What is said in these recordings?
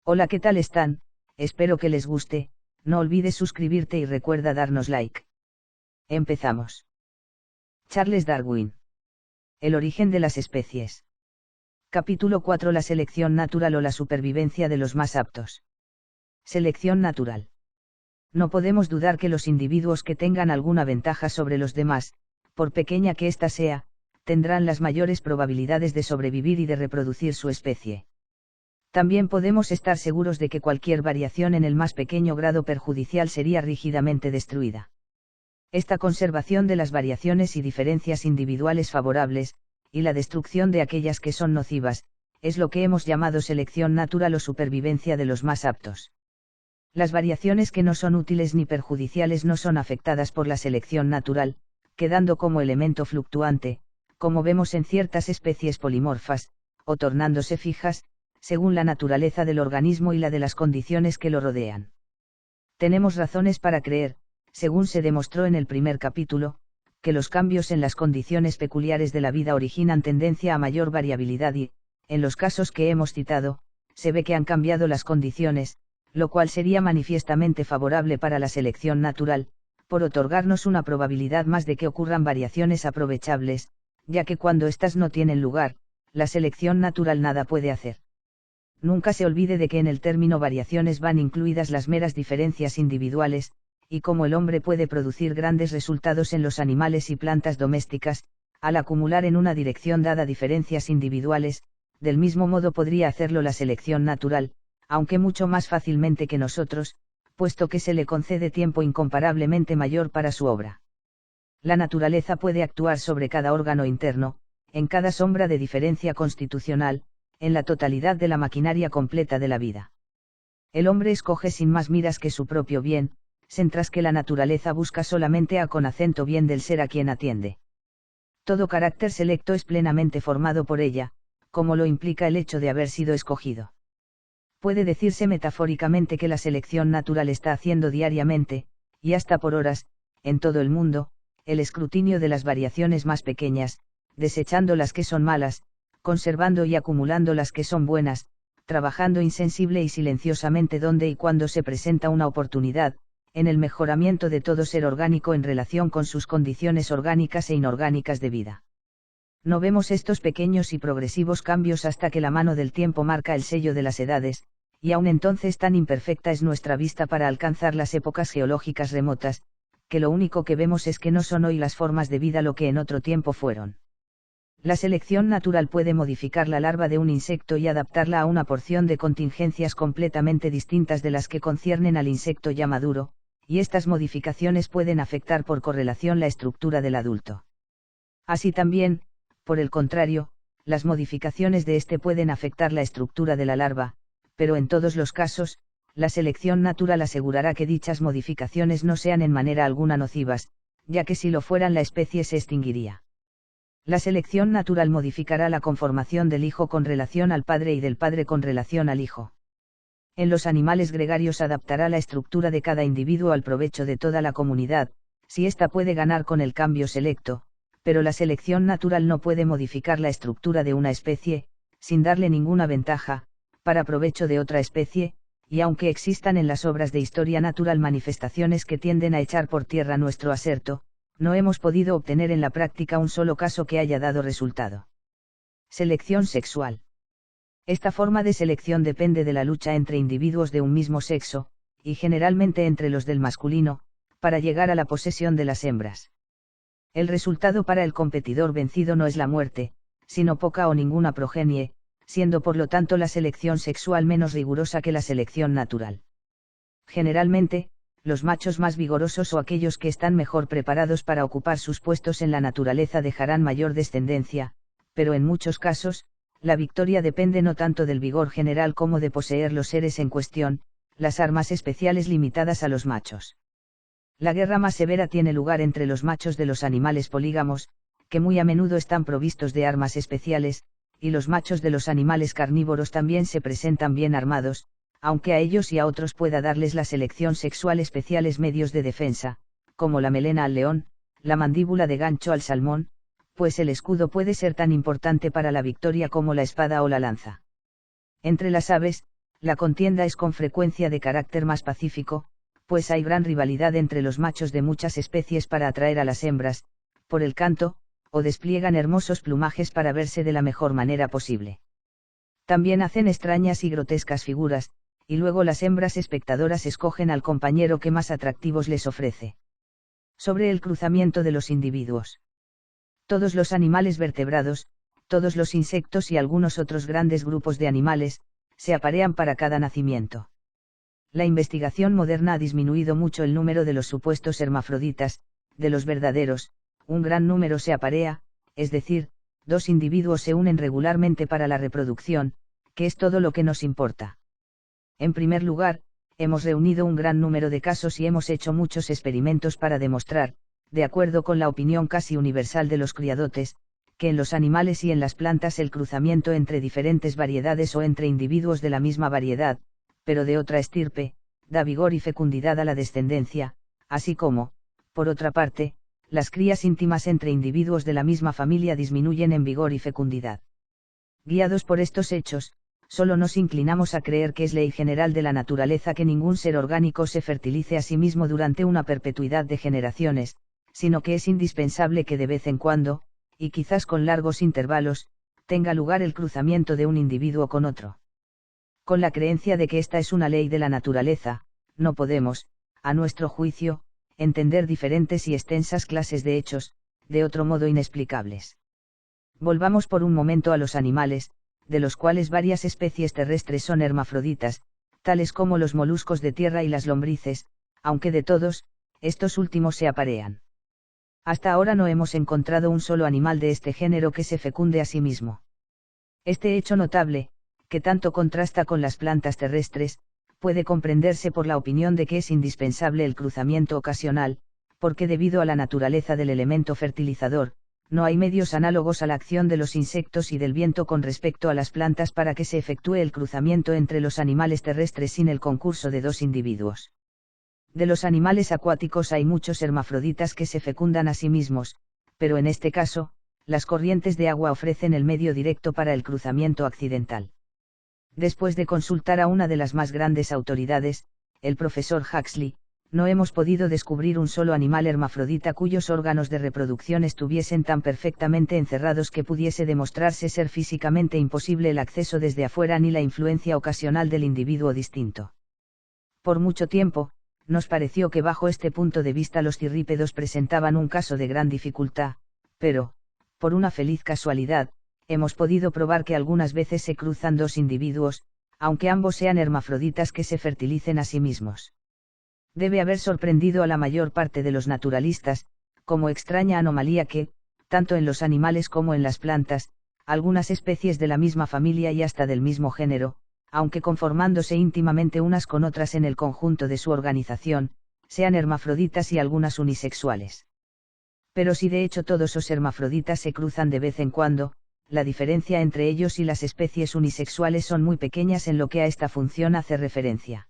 Hola, ¿qué tal están? Espero que les guste. No olvides suscribirte y recuerda darnos like. Empezamos. Charles Darwin. El origen de las especies. Capítulo 4. La selección natural o la supervivencia de los más aptos. Selección natural. No podemos dudar que los individuos que tengan alguna ventaja sobre los demás, por pequeña que ésta sea, tendrán las mayores probabilidades de sobrevivir y de reproducir su especie. También podemos estar seguros de que cualquier variación en el más pequeño grado perjudicial sería rígidamente destruida. Esta conservación de las variaciones y diferencias individuales favorables, y la destrucción de aquellas que son nocivas, es lo que hemos llamado selección natural o supervivencia de los más aptos. Las variaciones que no son útiles ni perjudiciales no son afectadas por la selección natural, quedando como elemento fluctuante, como vemos en ciertas especies polimorfas, o tornándose fijas, según la naturaleza del organismo y la de las condiciones que lo rodean. Tenemos razones para creer, según se demostró en el primer capítulo, que los cambios en las condiciones peculiares de la vida originan tendencia a mayor variabilidad y, en los casos que hemos citado, se ve que han cambiado las condiciones, lo cual sería manifiestamente favorable para la selección natural, por otorgarnos una probabilidad más de que ocurran variaciones aprovechables, ya que cuando éstas no tienen lugar, la selección natural nada puede hacer. Nunca se olvide de que en el término variaciones van incluidas las meras diferencias individuales, y cómo el hombre puede producir grandes resultados en los animales y plantas domésticas, al acumular en una dirección dada diferencias individuales, del mismo modo podría hacerlo la selección natural, aunque mucho más fácilmente que nosotros, puesto que se le concede tiempo incomparablemente mayor para su obra. La naturaleza puede actuar sobre cada órgano interno, en cada sombra de diferencia constitucional, en la totalidad de la maquinaria completa de la vida. El hombre escoge sin más miras que su propio bien, mientras que la naturaleza busca solamente a con acento bien del ser a quien atiende. Todo carácter selecto es plenamente formado por ella, como lo implica el hecho de haber sido escogido. Puede decirse metafóricamente que la selección natural está haciendo diariamente, y hasta por horas, en todo el mundo, el escrutinio de las variaciones más pequeñas, desechando las que son malas, conservando y acumulando las que son buenas, trabajando insensible y silenciosamente donde y cuando se presenta una oportunidad, en el mejoramiento de todo ser orgánico en relación con sus condiciones orgánicas e inorgánicas de vida. No vemos estos pequeños y progresivos cambios hasta que la mano del tiempo marca el sello de las edades, y aún entonces tan imperfecta es nuestra vista para alcanzar las épocas geológicas remotas, que lo único que vemos es que no son hoy las formas de vida lo que en otro tiempo fueron. La selección natural puede modificar la larva de un insecto y adaptarla a una porción de contingencias completamente distintas de las que conciernen al insecto ya maduro, y estas modificaciones pueden afectar por correlación la estructura del adulto. Así también, por el contrario, las modificaciones de éste pueden afectar la estructura de la larva, pero en todos los casos, la selección natural asegurará que dichas modificaciones no sean en manera alguna nocivas, ya que si lo fueran la especie se extinguiría. La selección natural modificará la conformación del hijo con relación al padre y del padre con relación al hijo. En los animales gregarios adaptará la estructura de cada individuo al provecho de toda la comunidad, si ésta puede ganar con el cambio selecto, pero la selección natural no puede modificar la estructura de una especie, sin darle ninguna ventaja, para provecho de otra especie, y aunque existan en las obras de historia natural manifestaciones que tienden a echar por tierra nuestro aserto, no hemos podido obtener en la práctica un solo caso que haya dado resultado. Selección sexual. Esta forma de selección depende de la lucha entre individuos de un mismo sexo, y generalmente entre los del masculino, para llegar a la posesión de las hembras. El resultado para el competidor vencido no es la muerte, sino poca o ninguna progenie, siendo por lo tanto la selección sexual menos rigurosa que la selección natural. Generalmente, los machos más vigorosos o aquellos que están mejor preparados para ocupar sus puestos en la naturaleza dejarán mayor descendencia, pero en muchos casos, la victoria depende no tanto del vigor general como de poseer los seres en cuestión, las armas especiales limitadas a los machos. La guerra más severa tiene lugar entre los machos de los animales polígamos, que muy a menudo están provistos de armas especiales, y los machos de los animales carnívoros también se presentan bien armados, aunque a ellos y a otros pueda darles la selección sexual especiales medios de defensa, como la melena al león, la mandíbula de gancho al salmón, pues el escudo puede ser tan importante para la victoria como la espada o la lanza. Entre las aves, La contienda es con frecuencia de carácter más pacífico, pues hay gran rivalidad entre los machos de muchas especies para atraer a las hembras, por el canto, o despliegan hermosos plumajes para verse de la mejor manera posible. También hacen extrañas y grotescas figuras, y luego las hembras espectadoras escogen al compañero que más atractivos les ofrece. Sobre el cruzamiento de los individuos. Todos los animales vertebrados, todos los insectos y algunos otros grandes grupos de animales, se aparean para cada nacimiento. La investigación moderna ha disminuido mucho el número de los supuestos hermafroditas, de los verdaderos, un gran número se aparea, es decir, 2 individuos se unen regularmente para la reproducción, que es todo lo que nos importa. En primer lugar, hemos reunido un gran número de casos y hemos hecho muchos experimentos para demostrar, de acuerdo con la opinión casi universal de los criadotes, que en los animales y en las plantas el cruzamiento entre diferentes variedades o entre individuos de la misma variedad, pero de otra estirpe, da vigor y fecundidad a la descendencia, así como, por otra parte, las crías íntimas entre individuos de la misma familia disminuyen en vigor y fecundidad. Guiados por estos hechos, solo nos inclinamos a creer que es ley general de la naturaleza que ningún ser orgánico se fertilice a sí mismo durante una perpetuidad de generaciones, sino que es indispensable que de vez en cuando, y quizás con largos intervalos, tenga lugar el cruzamiento de un individuo con otro. Con la creencia de que esta es una ley de la naturaleza, no podemos, a nuestro juicio, entender diferentes y extensas clases de hechos, de otro modo inexplicables. Volvamos por un momento a los animales, de los cuales varias especies terrestres son hermafroditas, tales como los moluscos de tierra y las lombrices, aunque de todos, estos últimos se aparean. Hasta ahora no hemos encontrado un solo animal de este género que se fecunde a sí mismo. Este hecho notable, que tanto contrasta con las plantas terrestres, puede comprenderse por la opinión de que es indispensable el cruzamiento ocasional, porque debido a la naturaleza del elemento fertilizador, no hay medios análogos a la acción de los insectos y del viento con respecto a las plantas para que se efectúe el cruzamiento entre los animales terrestres sin el concurso de 2 individuos. De los animales acuáticos hay muchos hermafroditas que se fecundan a sí mismos, pero en este caso, las corrientes de agua ofrecen el medio directo para el cruzamiento accidental. Después de consultar a una de las más grandes autoridades, el profesor Huxley, no hemos podido descubrir un solo animal hermafrodita cuyos órganos de reproducción estuviesen tan perfectamente encerrados que pudiese demostrarse ser físicamente imposible el acceso desde afuera ni la influencia ocasional del individuo distinto. Por mucho tiempo, nos pareció que bajo este punto de vista los cirrípedos presentaban un caso de gran dificultad, pero, por una feliz casualidad, hemos podido probar que algunas veces se cruzan 2 individuos, aunque ambos sean hermafroditas que se fertilicen a sí mismos. Debe haber sorprendido a la mayor parte de los naturalistas, como extraña anomalía que, tanto en los animales como en las plantas, algunas especies de la misma familia y hasta del mismo género, aunque conformándose íntimamente unas con otras en el conjunto de su organización, sean hermafroditas y algunas unisexuales. Pero si de hecho todos los hermafroditas se cruzan de vez en cuando, la diferencia entre ellos y las especies unisexuales son muy pequeñas en lo que a esta función hace referencia.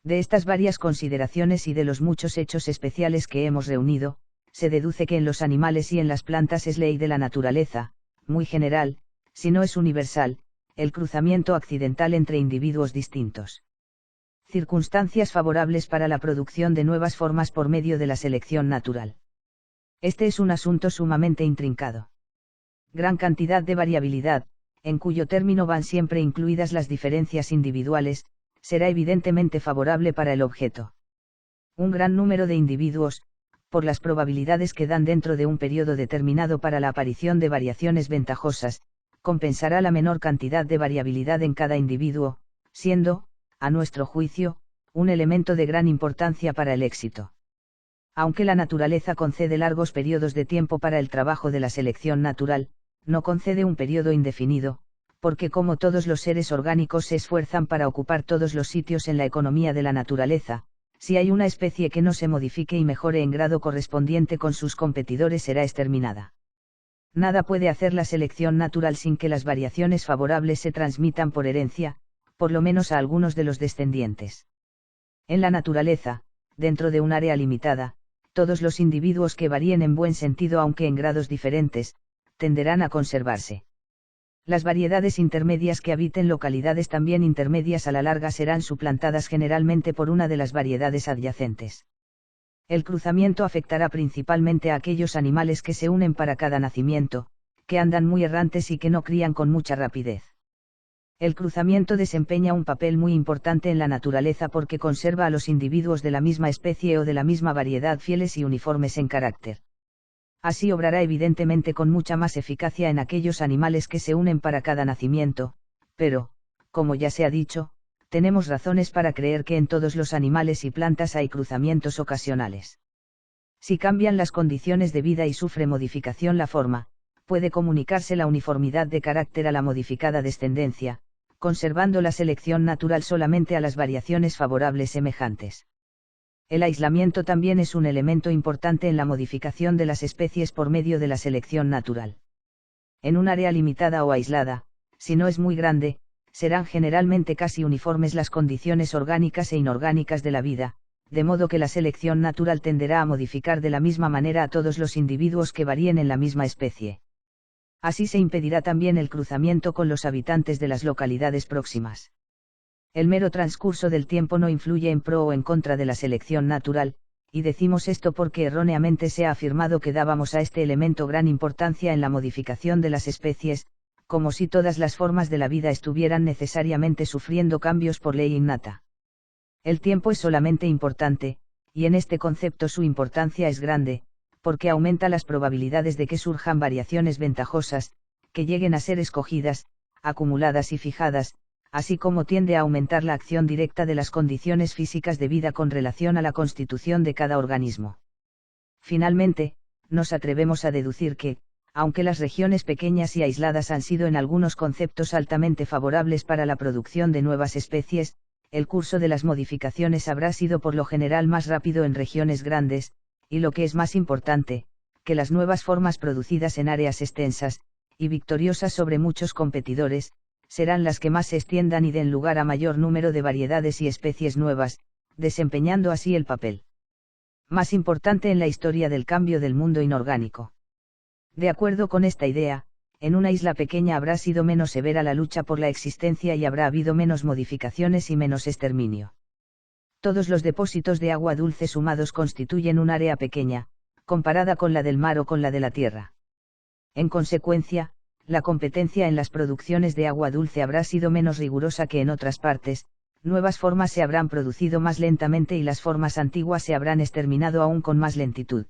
De estas varias consideraciones y de los muchos hechos especiales que hemos reunido, se deduce que en los animales y en las plantas es ley de la naturaleza, muy general, si no es universal, el cruzamiento accidental entre individuos distintos. Circunstancias favorables para la producción de nuevas formas por medio de la selección natural. Este es un asunto sumamente intrincado. Gran cantidad de variabilidad, en cuyo término van siempre incluidas las diferencias individuales, será evidentemente favorable para el objeto. Un gran número de individuos, por las probabilidades que dan dentro de un periodo determinado para la aparición de variaciones ventajosas, compensará la menor cantidad de variabilidad en cada individuo, siendo, a nuestro juicio, un elemento de gran importancia para el éxito. Aunque la naturaleza concede largos periodos de tiempo para el trabajo de la selección natural, no concede un periodo indefinido, porque como todos los seres orgánicos se esfuerzan para ocupar todos los sitios en la economía de la naturaleza, si hay una especie que no se modifique y mejore en grado correspondiente con sus competidores será exterminada. Nada puede hacer la selección natural sin que las variaciones favorables se transmitan por herencia, por lo menos a algunos de los descendientes. En la naturaleza, dentro de un área limitada, todos los individuos que varíen en buen sentido aunque en grados diferentes, tenderán a conservarse. Las variedades intermedias que habiten localidades también intermedias a la larga serán suplantadas generalmente por una de las variedades adyacentes. El cruzamiento afectará principalmente a aquellos animales que se unen para cada nacimiento, que andan muy errantes y que no crían con mucha rapidez. El cruzamiento desempeña un papel muy importante en la naturaleza porque conserva a los individuos de la misma especie o de la misma variedad fieles y uniformes en carácter. Así obrará evidentemente con mucha más eficacia en aquellos animales que se unen para cada nacimiento, pero, como ya se ha dicho, tenemos razones para creer que en todos los animales y plantas hay cruzamientos ocasionales. Si cambian las condiciones de vida y sufre modificación la forma, puede comunicarse la uniformidad de carácter a la modificada descendencia, conservando la selección natural solamente a las variaciones favorables semejantes. El aislamiento también es un elemento importante en la modificación de las especies por medio de la selección natural. En un área limitada o aislada, si no es muy grande, serán generalmente casi uniformes las condiciones orgánicas e inorgánicas de la vida, de modo que la selección natural tenderá a modificar de la misma manera a todos los individuos que varíen en la misma especie. Así se impedirá también el cruzamiento con los habitantes de las localidades próximas. El mero transcurso del tiempo no influye en pro o en contra de la selección natural, y decimos esto porque erróneamente se ha afirmado que dábamos a este elemento gran importancia en la modificación de las especies, como si todas las formas de la vida estuvieran necesariamente sufriendo cambios por ley innata. El tiempo es solamente importante, y en este concepto su importancia es grande, porque aumenta las probabilidades de que surjan variaciones ventajosas, que lleguen a ser escogidas, acumuladas y fijadas, así como tiende a aumentar la acción directa de las condiciones físicas de vida con relación a la constitución de cada organismo. Finalmente, nos atrevemos a deducir que, aunque las regiones pequeñas y aisladas han sido en algunos conceptos altamente favorables para la producción de nuevas especies, el curso de las modificaciones habrá sido por lo general más rápido en regiones grandes, y lo que es más importante, que las nuevas formas producidas en áreas extensas, y victoriosas sobre muchos competidores, serán las que más se extiendan y den lugar a mayor número de variedades y especies nuevas, desempeñando así el papel más importante en la historia del cambio del mundo inorgánico. De acuerdo con esta idea, en una isla pequeña habrá sido menos severa la lucha por la existencia y habrá habido menos modificaciones y menos exterminio. Todos los depósitos de agua dulce sumados constituyen un área pequeña, comparada con la del mar o con la de la tierra. En consecuencia, la competencia en las producciones de agua dulce habrá sido menos rigurosa que en otras partes, nuevas formas se habrán producido más lentamente y las formas antiguas se habrán exterminado aún con más lentitud.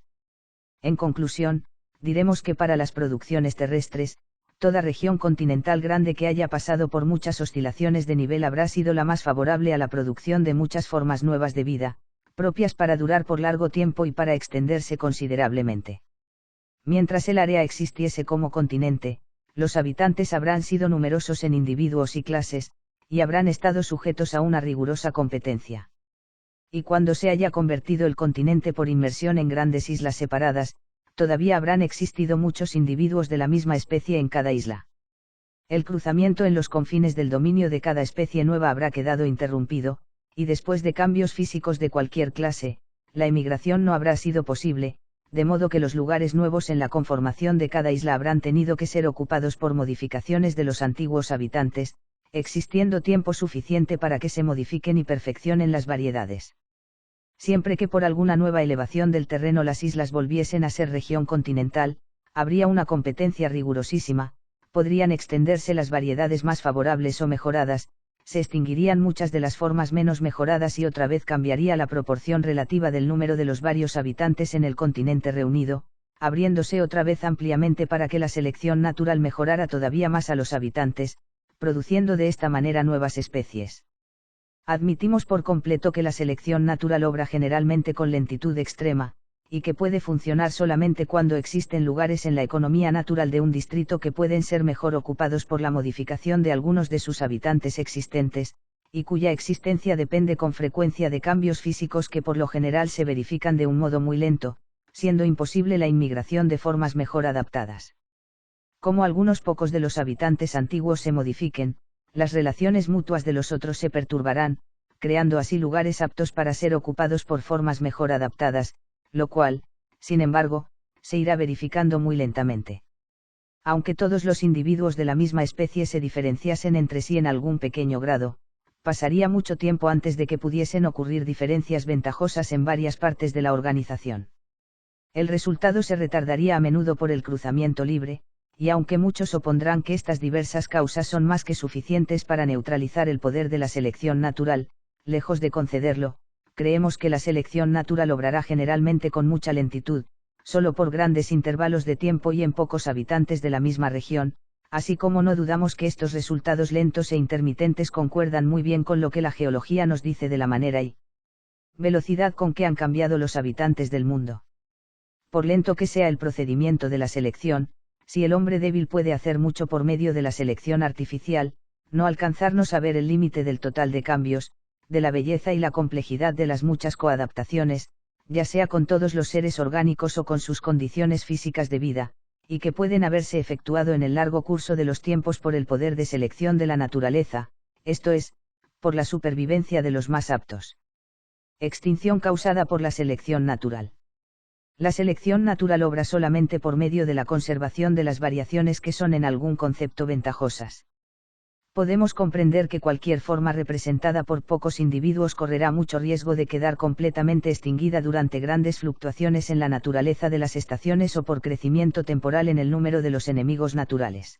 En conclusión, diremos que para las producciones terrestres, toda región continental grande que haya pasado por muchas oscilaciones de nivel habrá sido la más favorable a la producción de muchas formas nuevas de vida, propias para durar por largo tiempo y para extenderse considerablemente. Mientras el área existiese como continente, los habitantes habrán sido numerosos en individuos y clases, y habrán estado sujetos a una rigurosa competencia. Y cuando se haya convertido el continente por inmersión en grandes islas separadas, todavía habrán existido muchos individuos de la misma especie en cada isla. El cruzamiento en los confines del dominio de cada especie nueva habrá quedado interrumpido, y después de cambios físicos de cualquier clase, la emigración no habrá sido posible, de modo que los lugares nuevos en la conformación de cada isla habrán tenido que ser ocupados por modificaciones de los antiguos habitantes, existiendo tiempo suficiente para que se modifiquen y perfeccionen las variedades. Siempre que por alguna nueva elevación del terreno las islas volviesen a ser región continental, habría una competencia rigurosísima, podrían extenderse las variedades más favorables o mejoradas, se extinguirían muchas de las formas menos mejoradas y otra vez cambiaría la proporción relativa del número de los varios habitantes en el continente reunido, abriéndose otra vez ampliamente para que la selección natural mejorara todavía más a los habitantes, produciendo de esta manera nuevas especies. Admitimos por completo que la selección natural obra generalmente con lentitud extrema, y que puede funcionar solamente cuando existen lugares en la economía natural de un distrito que pueden ser mejor ocupados por la modificación de algunos de sus habitantes existentes, y cuya existencia depende con frecuencia de cambios físicos que por lo general se verifican de un modo muy lento, siendo imposible la inmigración de formas mejor adaptadas. Como algunos pocos de los habitantes antiguos se modifiquen, las relaciones mutuas de los otros se perturbarán, creando así lugares aptos para ser ocupados por formas mejor adaptadas, lo cual, sin embargo, se irá verificando muy lentamente. Aunque todos los individuos de la misma especie se diferenciasen entre sí en algún pequeño grado, pasaría mucho tiempo antes de que pudiesen ocurrir diferencias ventajosas en varias partes de la organización. El resultado se retardaría a menudo por el cruzamiento libre, y aunque muchos opondrán que estas diversas causas son más que suficientes para neutralizar el poder de la selección natural, lejos de concederlo, creemos que la selección natural obrará generalmente con mucha lentitud, solo por grandes intervalos de tiempo y en pocos habitantes de la misma región, así como no dudamos que estos resultados lentos e intermitentes concuerdan muy bien con lo que la geología nos dice de la manera y velocidad con que han cambiado los habitantes del mundo. Por lento que sea el procedimiento de la selección, si el hombre débil puede hacer mucho por medio de la selección artificial, no alcanzarnos a ver el límite del total de cambios, de la belleza y la complejidad de las muchas coadaptaciones, ya sea con todos los seres orgánicos o con sus condiciones físicas de vida, y que pueden haberse efectuado en el largo curso de los tiempos por el poder de selección de la naturaleza, esto es, por la supervivencia de los más aptos. Extinción causada por la selección natural. La selección natural obra solamente por medio de la conservación de las variaciones que son en algún concepto ventajosas. Podemos comprender que cualquier forma representada por pocos individuos correrá mucho riesgo de quedar completamente extinguida durante grandes fluctuaciones en la naturaleza de las estaciones o por crecimiento temporal en el número de los enemigos naturales.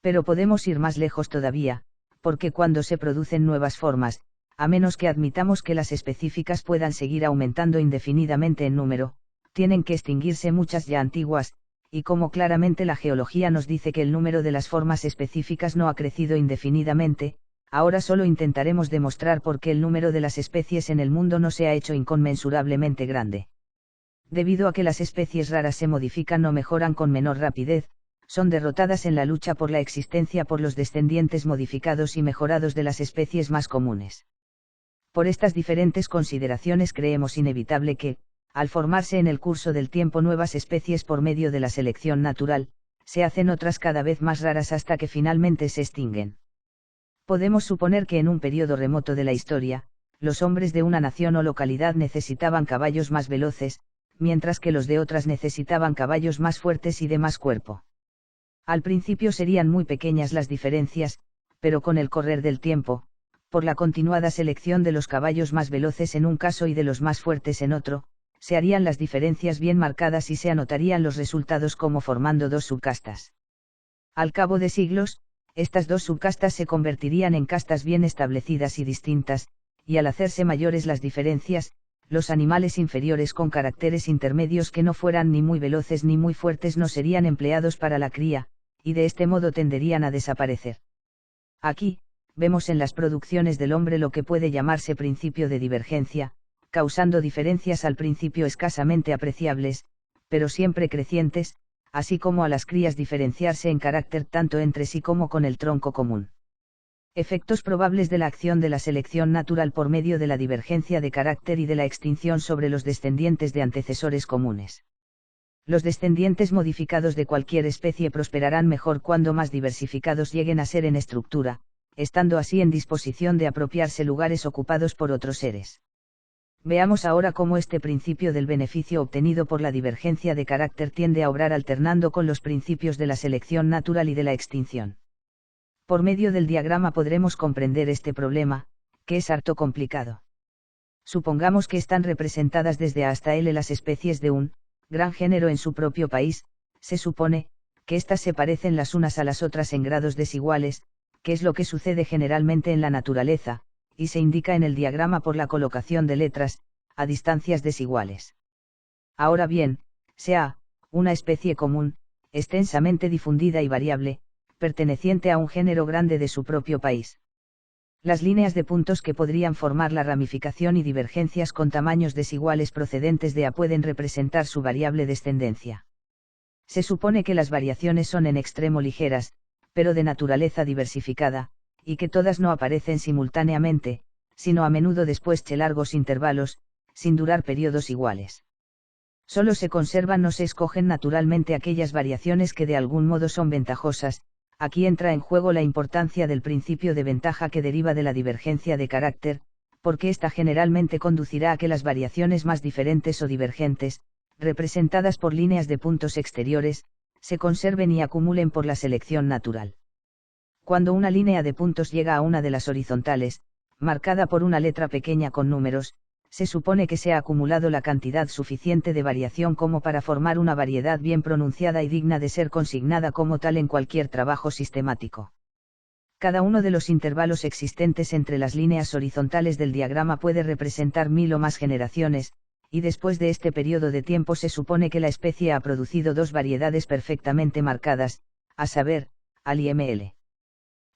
Pero podemos ir más lejos todavía, porque cuando se producen nuevas formas, a menos que admitamos que las específicas puedan seguir aumentando indefinidamente en número, tienen que extinguirse muchas ya antiguas, y como claramente la geología nos dice que el número de las formas específicas no ha crecido indefinidamente, ahora solo intentaremos demostrar por qué el número de las especies en el mundo no se ha hecho inconmensurablemente grande. Debido a que las especies raras se modifican o mejoran con menor rapidez, son derrotadas en la lucha por la existencia por los descendientes modificados y mejorados de las especies más comunes. Por estas diferentes consideraciones creemos inevitable que, al formarse en el curso del tiempo nuevas especies por medio de la selección natural, se hacen otras cada vez más raras hasta que finalmente se extinguen. Podemos suponer que en un periodo remoto de la historia, los hombres de una nación o localidad necesitaban caballos más veloces, mientras que los de otras necesitaban caballos más fuertes y de más cuerpo. Al principio serían muy pequeñas las diferencias, pero con el correr del tiempo, por la continuada selección de los caballos más veloces en un caso y de los más fuertes en otro, se harían las diferencias bien marcadas y se anotarían los resultados como formando dos subcastas. Al cabo de siglos, estas dos subcastas se convertirían en castas bien establecidas y distintas, y al hacerse mayores las diferencias, los animales inferiores con caracteres intermedios que no fueran ni muy veloces ni muy fuertes no serían empleados para la cría, y de este modo tenderían a desaparecer. Aquí, vemos en las producciones del hombre lo que puede llamarse principio de divergencia, causando diferencias al principio escasamente apreciables, pero siempre crecientes, así como a las crías diferenciarse en carácter tanto entre sí como con el tronco común. Efectos probables de la acción de la selección natural por medio de la divergencia de carácter y de la extinción sobre los descendientes de antecesores comunes. Los descendientes modificados de cualquier especie prosperarán mejor cuando más diversificados lleguen a ser en estructura, estando así en disposición de apropiarse lugares ocupados por otros seres. Veamos ahora cómo este principio del beneficio obtenido por la divergencia de carácter tiende a obrar alternando con los principios de la selección natural y de la extinción. Por medio del diagrama podremos comprender este problema, que es harto complicado. Supongamos que están representadas desde A hasta L las especies de un gran género en su propio país, se supone que éstas se parecen las unas a las otras en grados desiguales, que es lo que sucede generalmente en la naturaleza, y se indica en el diagrama por la colocación de letras, a distancias desiguales. Ahora bien, sea una especie común, extensamente difundida y variable, perteneciente a un género grande de su propio país. Las líneas de puntos que podrían formar la ramificación y divergencias con tamaños desiguales procedentes de A pueden representar su variable descendencia. Se supone que las variaciones son en extremo ligeras, pero de naturaleza diversificada, y que todas no aparecen simultáneamente, sino a menudo después de largos intervalos, sin durar periodos iguales. Solo se conservan o se escogen naturalmente aquellas variaciones que de algún modo son ventajosas. Aquí entra en juego la importancia del principio de ventaja que deriva de la divergencia de carácter, porque ésta generalmente conducirá a que las variaciones más diferentes o divergentes, representadas por líneas de puntos exteriores, se conserven y acumulen por la selección natural. Cuando una línea de puntos llega a una de las horizontales, marcada por una letra pequeña con números, se supone que se ha acumulado la cantidad suficiente de variación como para formar una variedad bien pronunciada y digna de ser consignada como tal en cualquier trabajo sistemático. Cada uno de los intervalos existentes entre las líneas horizontales del diagrama puede representar 1000 o más generaciones, y después de este periodo de tiempo se supone que la especie ha producido dos variedades perfectamente marcadas, a saber, Al y Ml.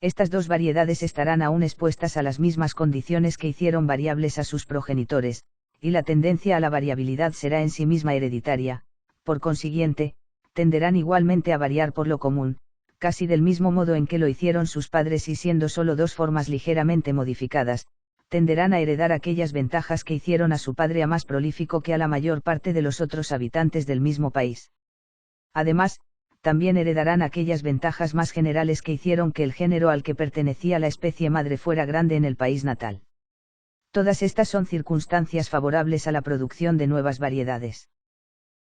Estas dos variedades estarán aún expuestas a las mismas condiciones que hicieron variables a sus progenitores, y la tendencia a la variabilidad será en sí misma hereditaria, por consiguiente, tenderán igualmente a variar por lo común, casi del mismo modo en que lo hicieron sus padres y siendo solo dos formas ligeramente modificadas, tenderán a heredar aquellas ventajas que hicieron a su padre a más prolífico que a la mayor parte de los otros habitantes del mismo país. Además, también heredarán aquellas ventajas más generales que hicieron que el género al que pertenecía la especie madre fuera grande en el país natal. Todas estas son circunstancias favorables a la producción de nuevas variedades.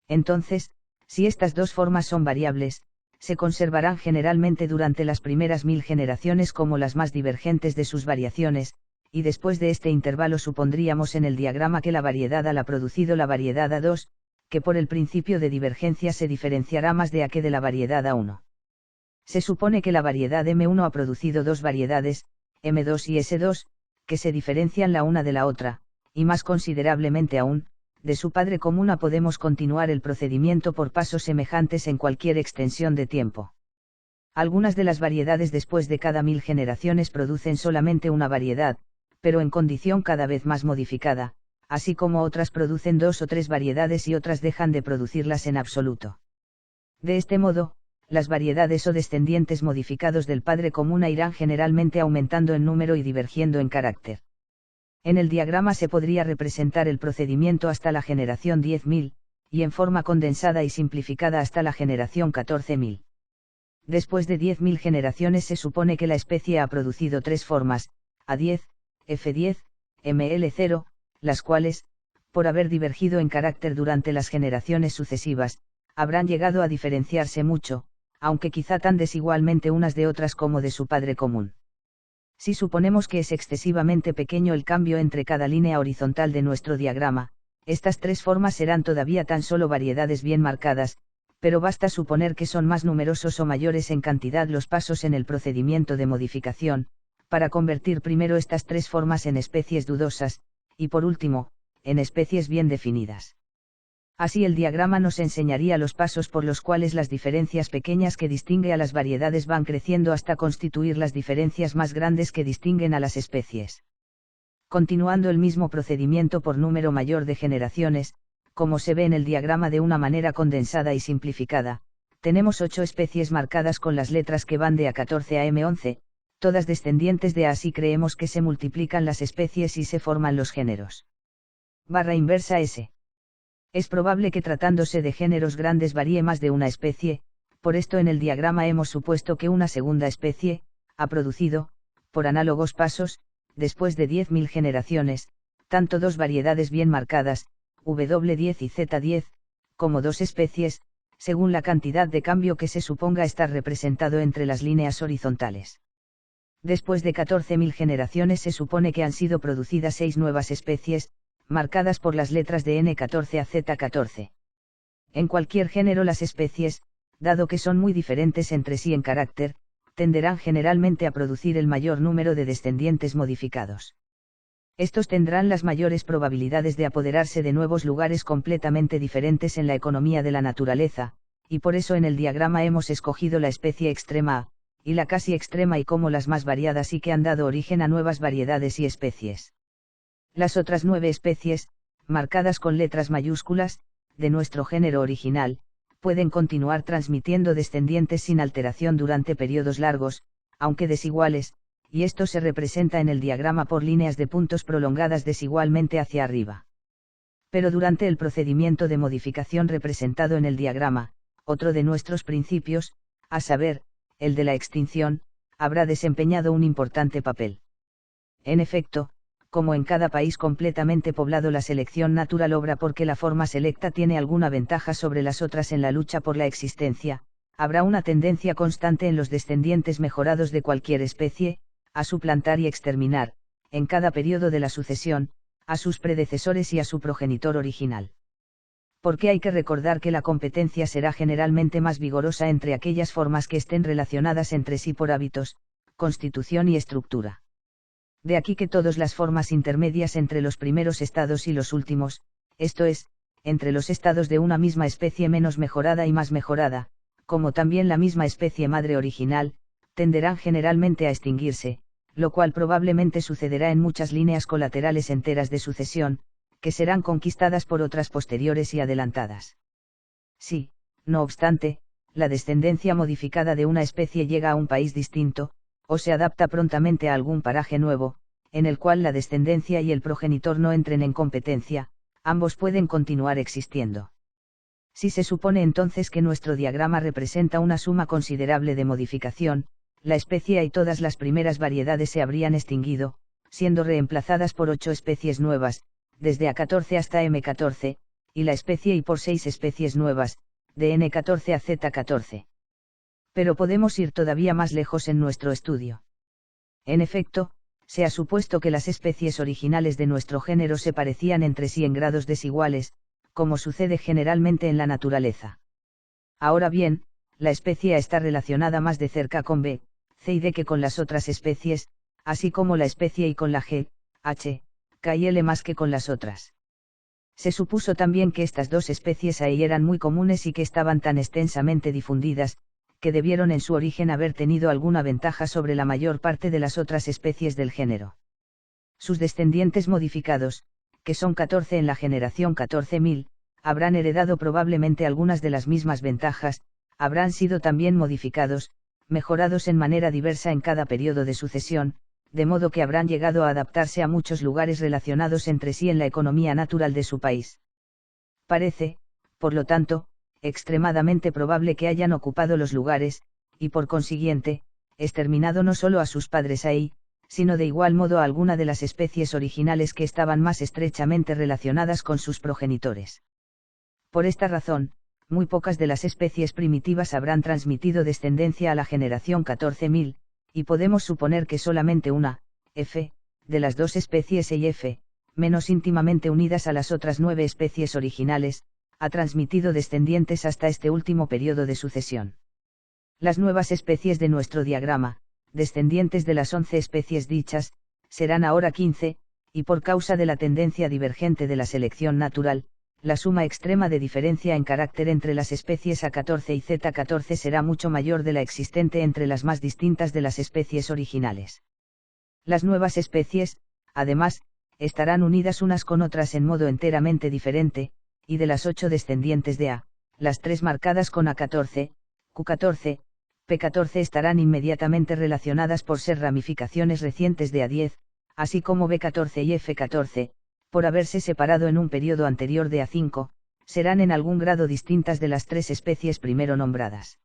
Entonces, si estas dos formas son variables, se conservarán generalmente durante las primeras 1000 generaciones como las más divergentes de sus variaciones, y después de este intervalo supondríamos en el diagrama que la variedad Al ha producido la variedad A2, que por el principio de divergencia se diferenciará más de A que de la variedad A1. Se supone que la variedad M1 ha producido dos variedades, M2 y S2, que se diferencian la una de la otra, y más considerablemente aún, de su padre común podemos continuar el procedimiento por pasos semejantes en cualquier extensión de tiempo. Algunas de las variedades después de cada 1000 generaciones producen solamente una variedad, pero en condición cada vez más modificada, así como otras producen dos o tres variedades y otras dejan de producirlas en absoluto. De este modo, las variedades o descendientes modificados del padre común irán generalmente aumentando en número y divergiendo en carácter. En el diagrama se podría representar el procedimiento hasta la generación 10.000, y en forma condensada y simplificada hasta la generación 14.000. Después de 10.000 generaciones se supone que la especie ha producido tres formas, A10, F10, ML0, las cuales, por haber divergido en carácter durante las generaciones sucesivas, habrán llegado a diferenciarse mucho, aunque quizá tan desigualmente unas de otras como de su padre común. Si suponemos que es excesivamente pequeño el cambio entre cada línea horizontal de nuestro diagrama, estas tres formas serán todavía tan solo variedades bien marcadas, pero basta suponer que son más numerosos o mayores en cantidad los pasos en el procedimiento de modificación, para convertir primero estas tres formas en especies dudosas, y por último, en especies bien definidas. Así el diagrama nos enseñaría los pasos por los cuales las diferencias pequeñas que distingue a las variedades van creciendo hasta constituir las diferencias más grandes que distinguen a las especies. Continuando el mismo procedimiento por número mayor de generaciones, como se ve en el diagrama de una manera condensada y simplificada, tenemos 8 especies marcadas con las letras que van de A14 a M11, todas descendientes de A, así creemos que se multiplican las especies y se forman los géneros. Barra inversa S. Es probable que tratándose de géneros grandes varíe más de una especie, por esto en el diagrama hemos supuesto que una segunda especie, ha producido, por análogos pasos, después de 10.000 generaciones, tanto dos variedades bien marcadas, W10 y Z10, como dos especies, según la cantidad de cambio que se suponga estar representado entre las líneas horizontales. Después de 14.000 generaciones se supone que han sido producidas 6 nuevas especies, marcadas por las letras de N14 a Z14. En cualquier género las especies, dado que son muy diferentes entre sí en carácter, tenderán generalmente a producir el mayor número de descendientes modificados. Estos tendrán las mayores probabilidades de apoderarse de nuevos lugares completamente diferentes en la economía de la naturaleza, y por eso en el diagrama hemos escogido la especie extrema A, y la casi extrema y como las más variadas y que han dado origen a nuevas variedades y especies. Las otras 9 especies, marcadas con letras mayúsculas, de nuestro género original, pueden continuar transmitiendo descendientes sin alteración durante periodos largos, aunque desiguales, y esto se representa en el diagrama por líneas de puntos prolongadas desigualmente hacia arriba. Pero durante el procedimiento de modificación representado en el diagrama, otro de nuestros principios, a saber, el de la extinción, habrá desempeñado un importante papel. En efecto, como en cada país completamente poblado la selección natural obra porque la forma selecta tiene alguna ventaja sobre las otras en la lucha por la existencia, habrá una tendencia constante en los descendientes mejorados de cualquier especie, a suplantar y exterminar, en cada periodo de la sucesión, a sus predecesores y a su progenitor original. Porque hay que recordar que la competencia será generalmente más vigorosa entre aquellas formas que estén relacionadas entre sí por hábitos, constitución y estructura. De aquí que todas las formas intermedias entre los primeros estados y los últimos, esto es, entre los estados de una misma especie menos mejorada y más mejorada, como también la misma especie madre original, tenderán generalmente a extinguirse, lo cual probablemente sucederá en muchas líneas colaterales enteras de sucesión, que serán conquistadas por otras posteriores y adelantadas. Si, no obstante, la descendencia modificada de una especie llega a un país distinto, o se adapta prontamente a algún paraje nuevo, en el cual la descendencia y el progenitor no entren en competencia, ambos pueden continuar existiendo. Si se supone entonces que nuestro diagrama representa una suma considerable de modificación, la especie y todas las primeras variedades se habrían extinguido, siendo reemplazadas por 8 especies nuevas, desde A14 hasta M14, y la especie y por 6 especies nuevas, de N14 a Z14. Pero podemos ir todavía más lejos en nuestro estudio. En efecto, se ha supuesto que las especies originales de nuestro género se parecían entre sí en grados desiguales, como sucede generalmente en la naturaleza. Ahora bien, la especie A está relacionada más de cerca con B, C y D que con las otras especies, así como la especie Y con la G, H, K y L más que con las otras. Se supuso también que estas dos especies A y eran muy comunes y que estaban tan extensamente difundidas, que debieron en su origen haber tenido alguna ventaja sobre la mayor parte de las otras especies del género. Sus descendientes modificados, que son 14 en la generación 14.000, habrán heredado probablemente algunas de las mismas ventajas, habrán sido también modificados, mejorados en manera diversa en cada periodo de sucesión, de modo que habrán llegado a adaptarse a muchos lugares relacionados entre sí en la economía natural de su país. Parece, por lo tanto, extremadamente probable que hayan ocupado los lugares, y por consiguiente, exterminado no solo a sus padres ahí, sino de igual modo a alguna de las especies originales que estaban más estrechamente relacionadas con sus progenitores. Por esta razón, muy pocas de las especies primitivas habrán transmitido descendencia a la generación 14.000, y podemos suponer que solamente una, F, de las dos especies E y F, menos íntimamente unidas a las otras 9 especies originales, ha transmitido descendientes hasta este último periodo de sucesión. Las nuevas especies de nuestro diagrama, descendientes de las 11 especies dichas, serán ahora 15, y por causa de la tendencia divergente de la selección natural, la suma extrema de diferencia en carácter entre las especies A14 y Z14 será mucho mayor de la existente entre las más distintas de las especies originales. Las nuevas especies, además, estarán unidas unas con otras en modo enteramente diferente, y de las 8 descendientes de A, las 3 marcadas con A14, Q14, P14 estarán inmediatamente relacionadas por ser ramificaciones recientes de A10, así como B14 y F14, por haberse separado en un periodo anterior de A5, serán en algún grado distintas de las 3 especies primero nombradas.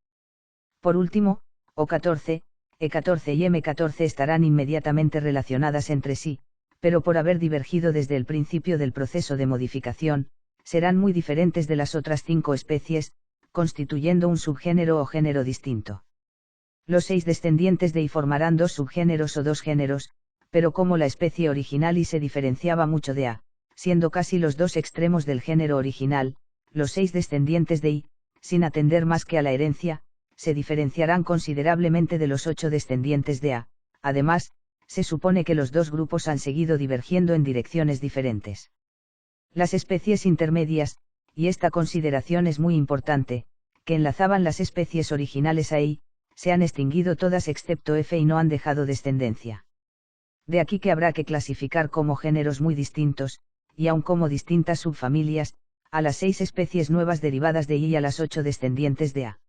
Por último, O14, E14 y M14 estarán inmediatamente relacionadas entre sí, pero por haber divergido desde el principio del proceso de modificación, serán muy diferentes de las otras 5 especies, constituyendo un subgénero o género distinto. Los 6 descendientes de Y formarán 2 subgéneros o 2 géneros, pero como la especie original Y se diferenciaba mucho de A, siendo casi los 2 extremos del género original, los 6 descendientes de Y, sin atender más que a la herencia, se diferenciarán considerablemente de los 8 descendientes de A. Además, se supone que los dos grupos han seguido divergiendo en direcciones diferentes. Las especies intermedias, y esta consideración es muy importante, que enlazaban las especies originales a Y, se han extinguido todas excepto F y no han dejado descendencia. De aquí que habrá que clasificar como géneros muy distintos, y aun como distintas subfamilias, a las 6 especies nuevas derivadas de Y y a las 8 descendientes de A.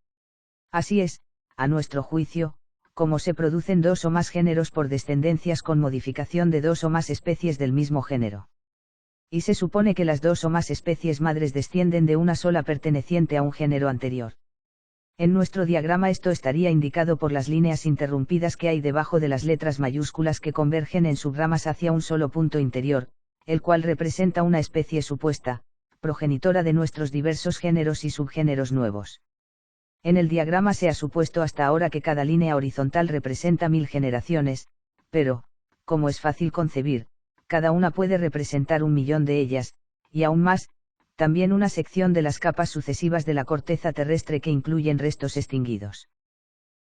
Así es, a nuestro juicio, como se producen 2 o más géneros por descendencias con modificación de 2 o más especies del mismo género. Y se supone que las 2 o más especies madres descienden de una sola perteneciente a un género anterior. En nuestro diagrama esto estaría indicado por las líneas interrumpidas que hay debajo de las letras mayúsculas que convergen en subramas hacia un solo punto interior, el cual representa una especie supuesta, progenitora de nuestros diversos géneros y subgéneros nuevos. En el diagrama se ha supuesto hasta ahora que cada línea horizontal representa 1000 generaciones, pero, como es fácil concebir, cada una puede representar 1.000.000 de ellas, y aún más, también una sección de las capas sucesivas de la corteza terrestre que incluyen restos extinguidos.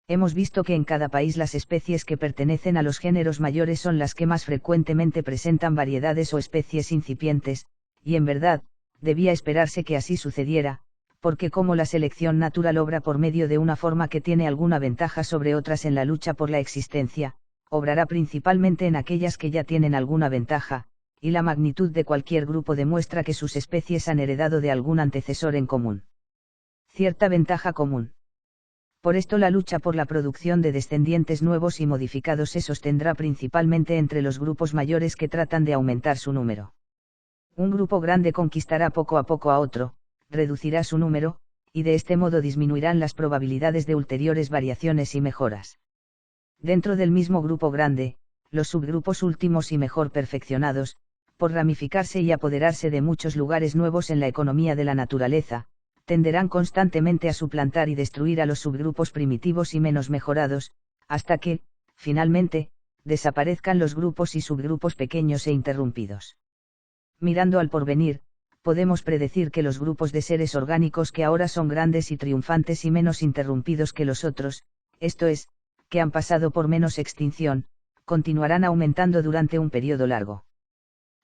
Hemos visto que en cada país las especies que pertenecen a los géneros mayores son las que más frecuentemente presentan variedades o especies incipientes, y en verdad, debía esperarse que así sucediera, porque como la selección natural obra por medio de una forma que tiene alguna ventaja sobre otras en la lucha por la existencia, obrará principalmente en aquellas que ya tienen alguna ventaja, y la magnitud de cualquier grupo demuestra que sus especies han heredado de algún antecesor en común. Cierta ventaja común. Por esto la lucha por la producción de descendientes nuevos y modificados se sostendrá principalmente entre los grupos mayores que tratan de aumentar su número. Un grupo grande conquistará poco a poco a otro, reducirá su número, y de este modo disminuirán las probabilidades de ulteriores variaciones y mejoras. Dentro del mismo grupo grande, los subgrupos últimos y mejor perfeccionados, por ramificarse y apoderarse de muchos lugares nuevos en la economía de la naturaleza, tenderán constantemente a suplantar y destruir a los subgrupos primitivos y menos mejorados, hasta que, finalmente, desaparezcan los grupos y subgrupos pequeños e interrumpidos. Mirando al porvenir, podemos predecir que los grupos de seres orgánicos que ahora son grandes y triunfantes y menos interrumpidos que los otros, esto es, que han pasado por menos extinción, continuarán aumentando durante un periodo largo.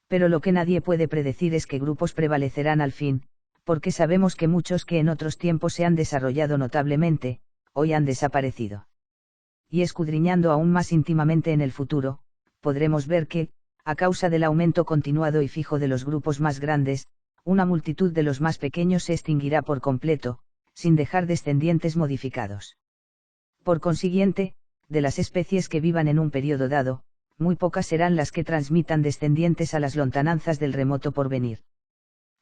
Pero lo que nadie puede predecir es qué grupos prevalecerán al fin, porque sabemos que muchos que en otros tiempos se han desarrollado notablemente, hoy han desaparecido. Y escudriñando aún más íntimamente en el futuro, podremos ver que, a causa del aumento continuado y fijo de los grupos más grandes, una multitud de los más pequeños se extinguirá por completo, sin dejar descendientes modificados. Por consiguiente, de las especies que vivan en un periodo dado, muy pocas serán las que transmitan descendientes a las lontananzas del remoto porvenir.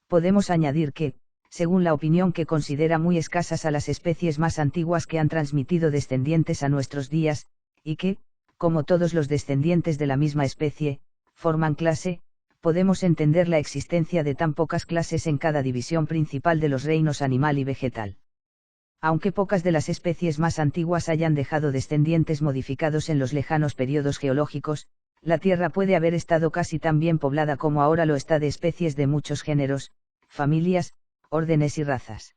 Podemos añadir que, según la opinión que considera muy escasas a las especies más antiguas que han transmitido descendientes a nuestros días, y que, como todos los descendientes de la misma especie, forman clase, podemos entender la existencia de tan pocas clases en cada división principal de los reinos animal y vegetal. Aunque pocas de las especies más antiguas hayan dejado descendientes modificados en los lejanos periodos geológicos, la Tierra puede haber estado casi tan bien poblada como ahora lo está de especies de muchos géneros, familias, órdenes y razas.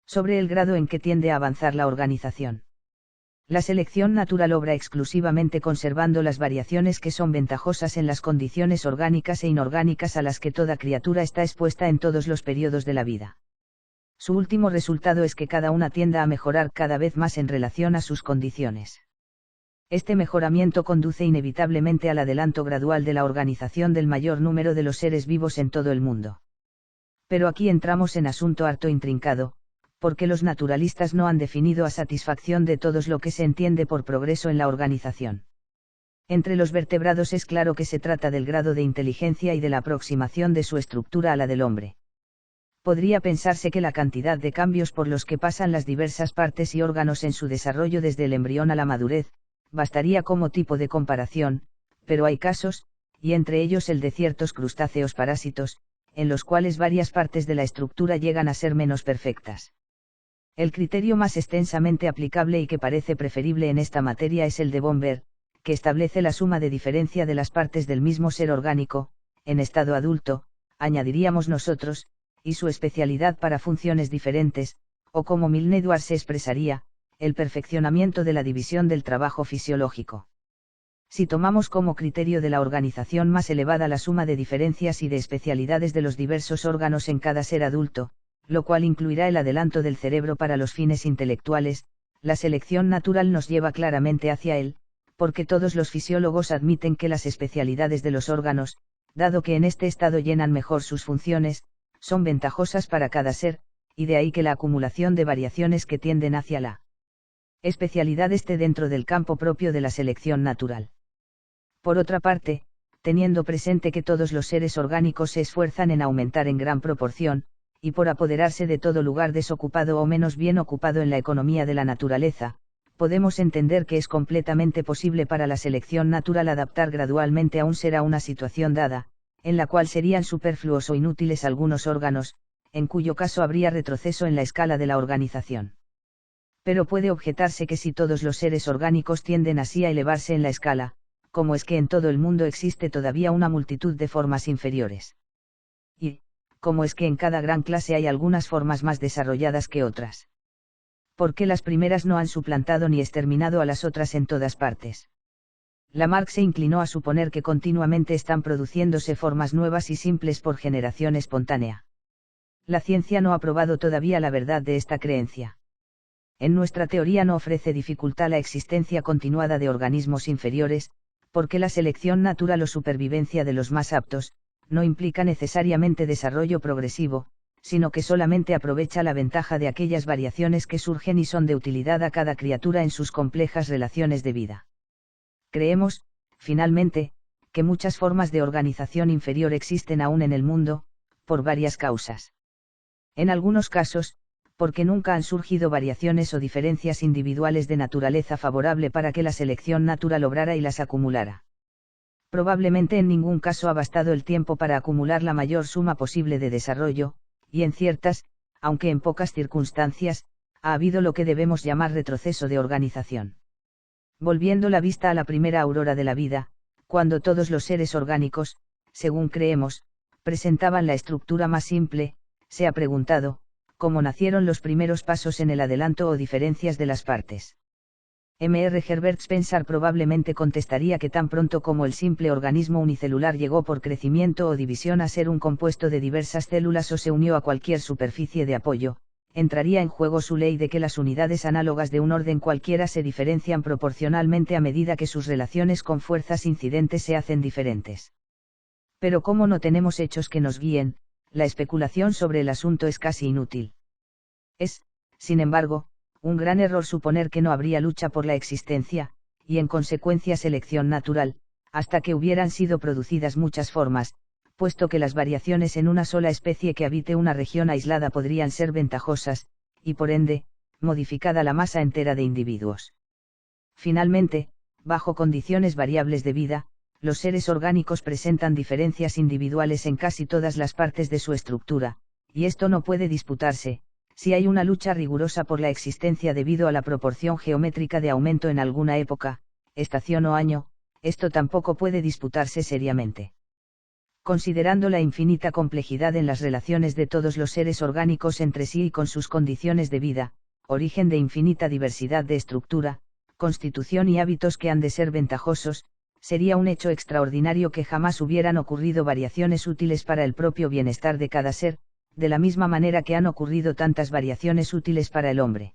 Sobre el grado en que tiende a avanzar la organización. La selección natural obra exclusivamente conservando las variaciones que son ventajosas en las condiciones orgánicas e inorgánicas a las que toda criatura está expuesta en todos los periodos de la vida. Su último resultado es que cada una tienda a mejorar cada vez más en relación a sus condiciones. Este mejoramiento conduce inevitablemente al adelanto gradual de la organización del mayor número de los seres vivos en todo el mundo. Pero aquí entramos en asunto harto intrincado, porque los naturalistas no han definido a satisfacción de todos lo que se entiende por progreso en la organización. Entre los vertebrados es claro que se trata del grado de inteligencia y de la aproximación de su estructura a la del hombre. Podría pensarse que la cantidad de cambios por los que pasan las diversas partes y órganos en su desarrollo desde el embrión a la madurez, bastaría como tipo de comparación, pero hay casos, y entre ellos el de ciertos crustáceos parásitos, en los cuales varias partes de la estructura llegan a ser menos perfectas. El criterio más extensamente aplicable y que parece preferible en esta materia es el de Bomber, que establece la suma de diferencia de las partes del mismo ser orgánico, en estado adulto, añadiríamos nosotros, y su especialidad para funciones diferentes, o como Milne Edwards se expresaría, el perfeccionamiento de la división del trabajo fisiológico. Si tomamos como criterio de la organización más elevada la suma de diferencias y de especialidades de los diversos órganos en cada ser adulto, lo cual incluirá el adelanto del cerebro para los fines intelectuales, la selección natural nos lleva claramente hacia él, porque todos los fisiólogos admiten que las especialidades de los órganos, dado que en este estado llenan mejor sus funciones, son ventajosas para cada ser, y de ahí que la acumulación de variaciones que tienden hacia la especialidad esté dentro del campo propio de la selección natural. Por otra parte, teniendo presente que todos los seres orgánicos se esfuerzan en aumentar en gran proporción, y por apoderarse de todo lugar desocupado o menos bien ocupado en la economía de la naturaleza, podemos entender que es completamente posible para la selección natural adaptar gradualmente a un ser a una situación dada, en la cual serían superfluos o inútiles algunos órganos, en cuyo caso habría retroceso en la escala de la organización. Pero puede objetarse que si todos los seres orgánicos tienden así a elevarse en la escala, ¿cómo es que en todo el mundo existe todavía una multitud de formas inferiores? Y, ¿cómo es que en cada gran clase hay algunas formas más desarrolladas que otras? ¿Por qué las primeras no han suplantado ni exterminado a las otras en todas partes? Lamarck se inclinó a suponer que continuamente están produciéndose formas nuevas y simples por generación espontánea. La ciencia no ha probado todavía la verdad de esta creencia. En nuestra teoría no ofrece dificultad la existencia continuada de organismos inferiores, porque la selección natural o supervivencia de los más aptos, no implica necesariamente desarrollo progresivo, sino que solamente aprovecha la ventaja de aquellas variaciones que surgen y son de utilidad a cada criatura en sus complejas relaciones de vida. Creemos, finalmente, que muchas formas de organización inferior existen aún en el mundo, por varias causas. En algunos casos, porque nunca han surgido variaciones o diferencias individuales de naturaleza favorable para que la selección natural obrara y las acumulara. Probablemente en ningún caso ha bastado el tiempo para acumular la mayor suma posible de desarrollo, y en ciertas, aunque en pocas circunstancias, ha habido lo que debemos llamar retroceso de organización. Volviendo la vista a la primera aurora de la vida, cuando todos los seres orgánicos, según creemos, presentaban la estructura más simple, se ha preguntado, ¿cómo nacieron los primeros pasos en el adelanto o diferencias de las partes? M.R. Herbert Spencer probablemente contestaría que tan pronto como el simple organismo unicelular llegó por crecimiento o división a ser un compuesto de diversas células o se unió a cualquier superficie de apoyo, entraría en juego su ley de que las unidades análogas de un orden cualquiera se diferencian proporcionalmente a medida que sus relaciones con fuerzas incidentes se hacen diferentes. Pero como no tenemos hechos que nos guíen, la especulación sobre el asunto es casi inútil. Es, sin embargo, un gran error suponer que no habría lucha por la existencia, y en consecuencia selección natural, hasta que hubieran sido producidas muchas formas, puesto que las variaciones en una sola especie que habite una región aislada podrían ser ventajosas, y por ende, modificada la masa entera de individuos. Finalmente, bajo condiciones variables de vida, los seres orgánicos presentan diferencias individuales en casi todas las partes de su estructura, y esto no puede disputarse. Si hay una lucha rigurosa por la existencia debido a la proporción geométrica de aumento en alguna época, estación o año, esto tampoco puede disputarse seriamente. Considerando la infinita complejidad en las relaciones de todos los seres orgánicos entre sí y con sus condiciones de vida, origen de infinita diversidad de estructura, constitución y hábitos que han de ser ventajosos, sería un hecho extraordinario que jamás hubieran ocurrido variaciones útiles para el propio bienestar de cada ser, de la misma manera que han ocurrido tantas variaciones útiles para el hombre.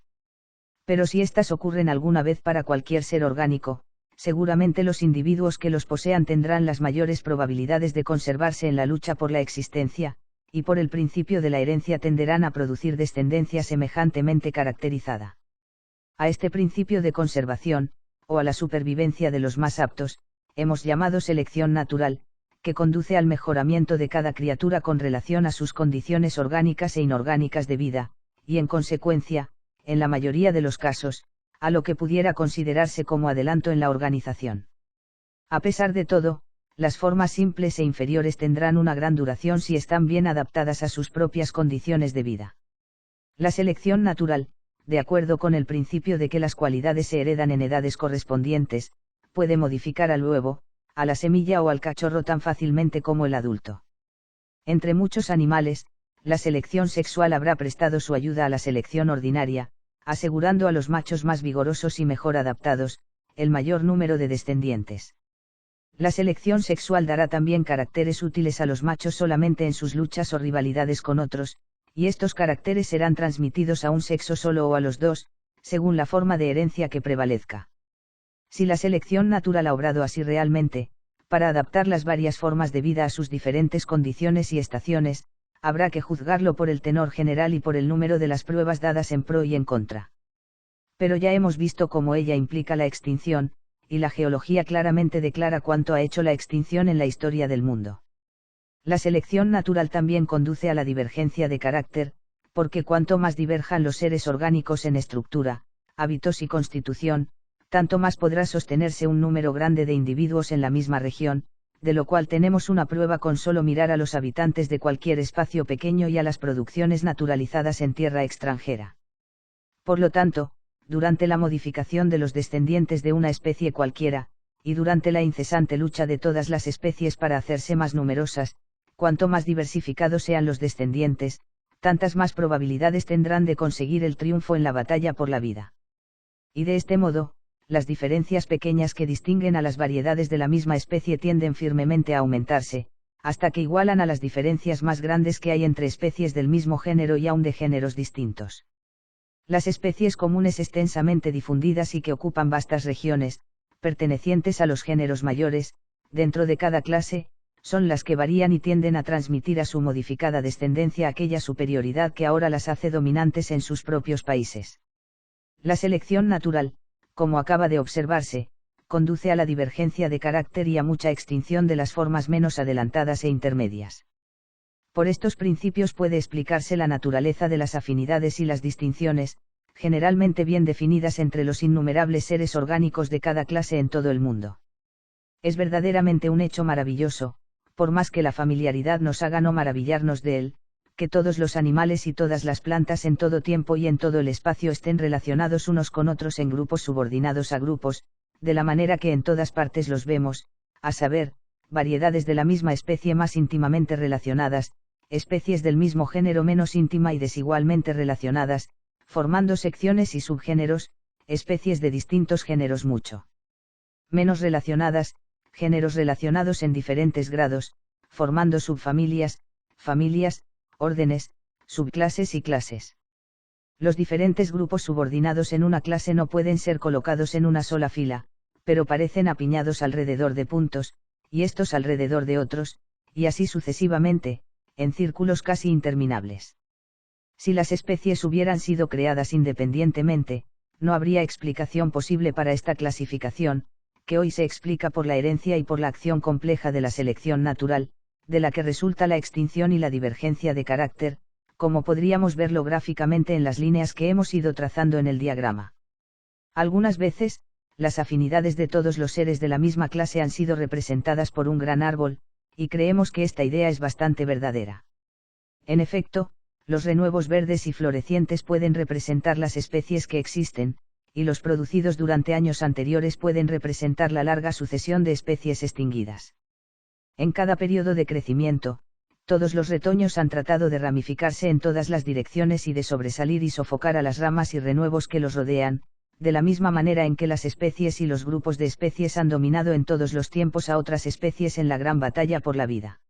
Pero si éstas ocurren alguna vez para cualquier ser orgánico, seguramente los individuos que los posean tendrán las mayores probabilidades de conservarse en la lucha por la existencia, y por el principio de la herencia tenderán a producir descendencia semejantemente caracterizada. A este principio de conservación, o a la supervivencia de los más aptos, hemos llamado selección natural, que conduce al mejoramiento de cada criatura con relación a sus condiciones orgánicas e inorgánicas de vida, y en consecuencia, en la mayoría de los casos, a lo que pudiera considerarse como adelanto en la organización. A pesar de todo, las formas simples e inferiores tendrán una gran duración si están bien adaptadas a sus propias condiciones de vida. La selección natural, de acuerdo con el principio de que las cualidades se heredan en edades correspondientes, puede modificar al huevo, a la semilla o al cachorro tan fácilmente como el adulto. Entre muchos animales, la selección sexual habrá prestado su ayuda a la selección ordinaria, asegurando a los machos más vigorosos y mejor adaptados, el mayor número de descendientes. La selección sexual dará también caracteres útiles a los machos solamente en sus luchas o rivalidades con otros, y estos caracteres serán transmitidos a un sexo solo o a los dos, según la forma de herencia que prevalezca. Si la selección natural ha obrado así realmente, para adaptar las varias formas de vida a sus diferentes condiciones y estaciones, habrá que juzgarlo por el tenor general y por el número de las pruebas dadas en pro y en contra. Pero ya hemos visto cómo ella implica la extinción, y la geología claramente declara cuánto ha hecho la extinción en la historia del mundo. La selección natural también conduce a la divergencia de carácter, porque cuanto más diverjan los seres orgánicos en estructura, hábitos y constitución, tanto más podrá sostenerse un número grande de individuos en la misma región, de lo cual tenemos una prueba con solo mirar a los habitantes de cualquier espacio pequeño y a las producciones naturalizadas en tierra extranjera. Por lo tanto, durante la modificación de los descendientes de una especie cualquiera, y durante la incesante lucha de todas las especies para hacerse más numerosas, cuanto más diversificados sean los descendientes, tantas más probabilidades tendrán de conseguir el triunfo en la batalla por la vida. Y de este modo, las diferencias pequeñas que distinguen a las variedades de la misma especie tienden firmemente a aumentarse, hasta que igualan a las diferencias más grandes que hay entre especies del mismo género y aun de géneros distintos. Las especies comunes extensamente difundidas y que ocupan vastas regiones, pertenecientes a los géneros mayores, dentro de cada clase, son las que varían y tienden a transmitir a su modificada descendencia aquella superioridad que ahora las hace dominantes en sus propios países. La selección natural, como acaba de observarse, conduce a la divergencia de carácter y a mucha extinción de las formas menos adelantadas e intermedias. Por estos principios puede explicarse la naturaleza de las afinidades y las distinciones, generalmente bien definidas entre los innumerables seres orgánicos de cada clase en todo el mundo. Es verdaderamente un hecho maravilloso, por más que la familiaridad nos haga no maravillarnos de él, que todos los animales y todas las plantas en todo tiempo y en todo el espacio estén relacionados unos con otros en grupos subordinados a grupos, de la manera que en todas partes los vemos, a saber, variedades de la misma especie más íntimamente relacionadas, especies del mismo género menos íntima y desigualmente relacionadas, formando secciones y subgéneros, especies de distintos géneros mucho menos relacionadas, géneros relacionados en diferentes grados, formando subfamilias, familias, órdenes, subclases y clases. Los diferentes grupos subordinados en una clase no pueden ser colocados en una sola fila, pero parecen apiñados alrededor de puntos, y estos alrededor de otros, y así sucesivamente, en círculos casi interminables. Si las especies hubieran sido creadas independientemente, no habría explicación posible para esta clasificación, que hoy se explica por la herencia y por la acción compleja de la selección natural, de la que resulta la extinción y la divergencia de carácter, como podríamos verlo gráficamente en las líneas que hemos ido trazando en el diagrama. Algunas veces, las afinidades de todos los seres de la misma clase han sido representadas por un gran árbol, y creemos que esta idea es bastante verdadera. En efecto, los renuevos verdes y florecientes pueden representar las especies que existen, y los producidos durante años anteriores pueden representar la larga sucesión de especies extinguidas. En cada periodo de crecimiento, todos los retoños han tratado de ramificarse en todas las direcciones y de sobresalir y sofocar a las ramas y renuevos que los rodean, de la misma manera en que las especies y los grupos de especies han dominado en todos los tiempos a otras especies en la gran batalla por la vida.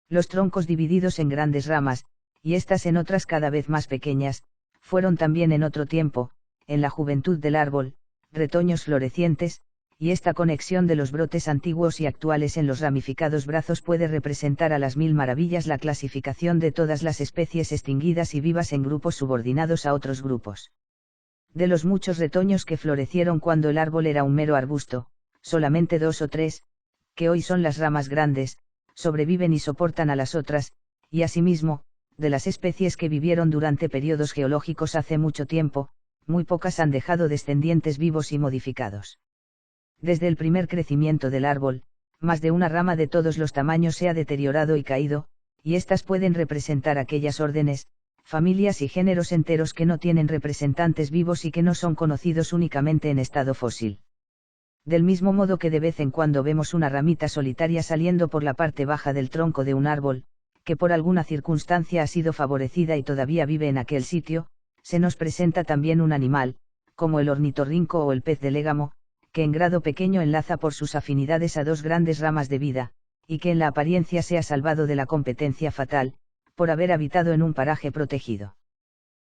Los troncos divididos en grandes ramas, y estas en otras cada vez más pequeñas, fueron también en otro tiempo, en la juventud del árbol, retoños florecientes, y esta conexión de los brotes antiguos y actuales en los ramificados brazos puede representar a las mil maravillas la clasificación de todas las especies extinguidas y vivas en grupos subordinados a otros grupos. De los muchos retoños que florecieron cuando el árbol era un mero arbusto, solamente 2 o 3, que hoy son las ramas grandes, sobreviven y soportan a las otras, y asimismo, de las especies que vivieron durante periodos geológicos hace mucho tiempo, muy pocas han dejado descendientes vivos y modificados. Desde el primer crecimiento del árbol, más de una rama de todos los tamaños se ha deteriorado y caído, y éstas pueden representar aquellas órdenes, familias y géneros enteros que no tienen representantes vivos y que no son conocidos únicamente en estado fósil. Del mismo modo que de vez en cuando vemos una ramita solitaria saliendo por la parte baja del tronco de un árbol, que por alguna circunstancia ha sido favorecida y todavía vive en aquel sitio, se nos presenta también un animal, como el ornitorrinco o el pez de légamo, que en grado pequeño enlaza por sus afinidades a dos grandes ramas de vida, y que en la apariencia se ha salvado de la competencia fatal, por haber habitado en un paraje protegido.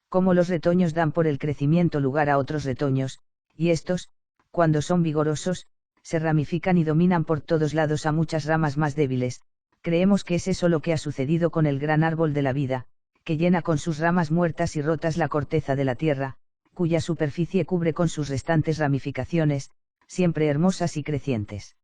Como los retoños dan por el crecimiento lugar a otros retoños, y estos, cuando son vigorosos, se ramifican y dominan por todos lados a muchas ramas más débiles, creemos que es eso lo que ha sucedido con el gran árbol de la vida, que llena con sus ramas muertas y rotas la corteza de la tierra, cuya superficie cubre con sus restantes ramificaciones, siempre hermosas y crecientes.